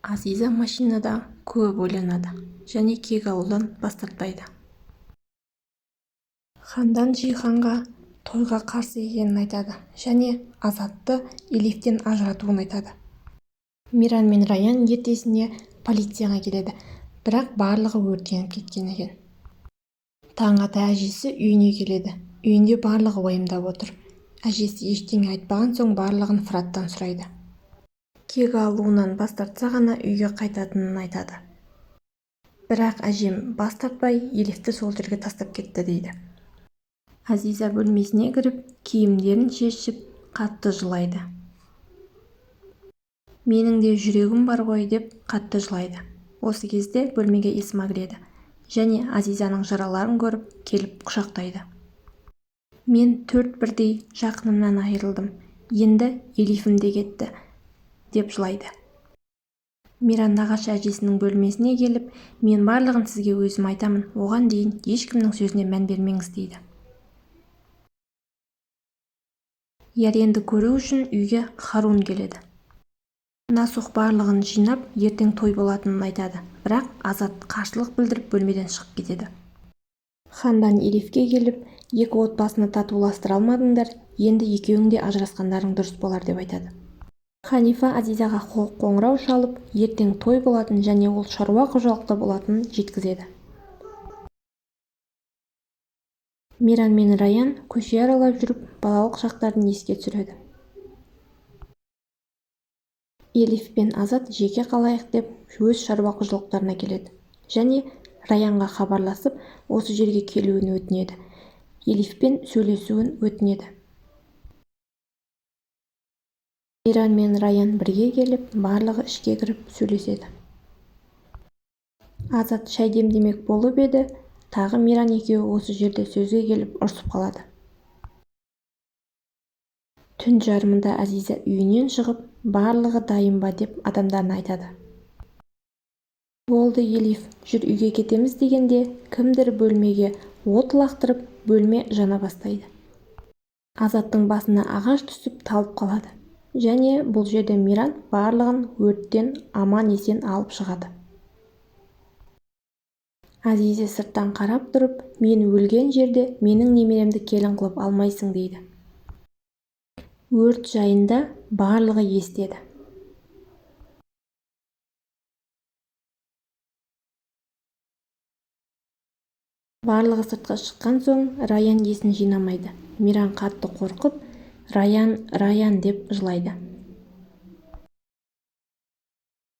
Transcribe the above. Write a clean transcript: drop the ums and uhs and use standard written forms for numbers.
Азиза машинада көп ойланады және кек алудан бас тартпайды. Хандан Жиһанға тойға қарсы екенін айтады және Азатты Элифтен ажыратуын айтады. Миран мен Раян ертесіне полицияға келеді, бірақ барлығы өртеніп кеткен екен. Таң ата әжесі үйіне келеді. Үйінде барлығы уайымдап отыр. Әжесі ештеңе айтпаған соң барлығын Фыраттан сұрайды. Кек алуынан бас тартса ғана үйге қайтатынын айтады. Бірақ әжем бас тартпай Елифті сол жерге тастап кетті дейді. Азиза бөлмесіне кіріп, киімдерін шешіп, қатты жылайды. Менің де жүрегім бар ғой деп қатты жылайды. Осы кезде бөлмеге Есма кіреді және Азизаның жараларын көріп, келіп құшақтайды. Мен 4 бірдей жақынымнан айырылдым. Енді Елифім де кетті деп жылайды. Миран нағашы әжесінің бөлмесіне келіп, мен барлығын сізге өзім айтамын, оған дейін ешкімнің сөзіне мән бермеңіз дейді. Яренді көру үшін үйге Харун келеді. Насух барлығын жинап, ертең той болатынын айтады, бірақ Азат қарсылық білдіріп бөлмеден шығып кетеді. Хандан Элифке келіп, екі отбасыны татуластыра алмадыңдар, енді екеуің де ажырасқандарың дұрыс болар деп айтады. Ханифа Азизаға қоңырау шалып, ертең той болатын және ол шаруа қожалықта болатынын жеткізеді. Миран мен Раян көше аралап жүріп, балалық шақтарын еске түсіреді. Элиф пен Азат жеке қалайық деп өз шаруа қожалықтарына келеді және Раянға хабарласып, осы жерге келуін өтінеді. Элифпен сөйлесуін өтінеді. Миран мен Раян бірге келіп, барлығы ішке кіріп сөйлеседі. Азат шай демдемек болып еді, тағы Миран екеуі осы жерде сөзге келіп ұрсып қалады. Түн жарымында Азиза үйінен шығып, барлығы дайын ба деп адамдарына айтады. Болды Элиф, жүр үйге кетеміз дегенде, кімдір бөлмеге от лақтырып, бөлме жана бастайды. Азаттың басына ағаш түсіп талып қалады. Және бұл жерде Миран барлығын өрттен аман есен алып шығады. Азиза сырттан қарап тұрып, мен өлген жерде менің немеремді келін қылып алмайсың дейді. Өрт жайында барлығы естеді. Барлығы сыртқа шыққан соң Раян есін жинамайды. Миран қатты қорқып, Раян деп жылайды.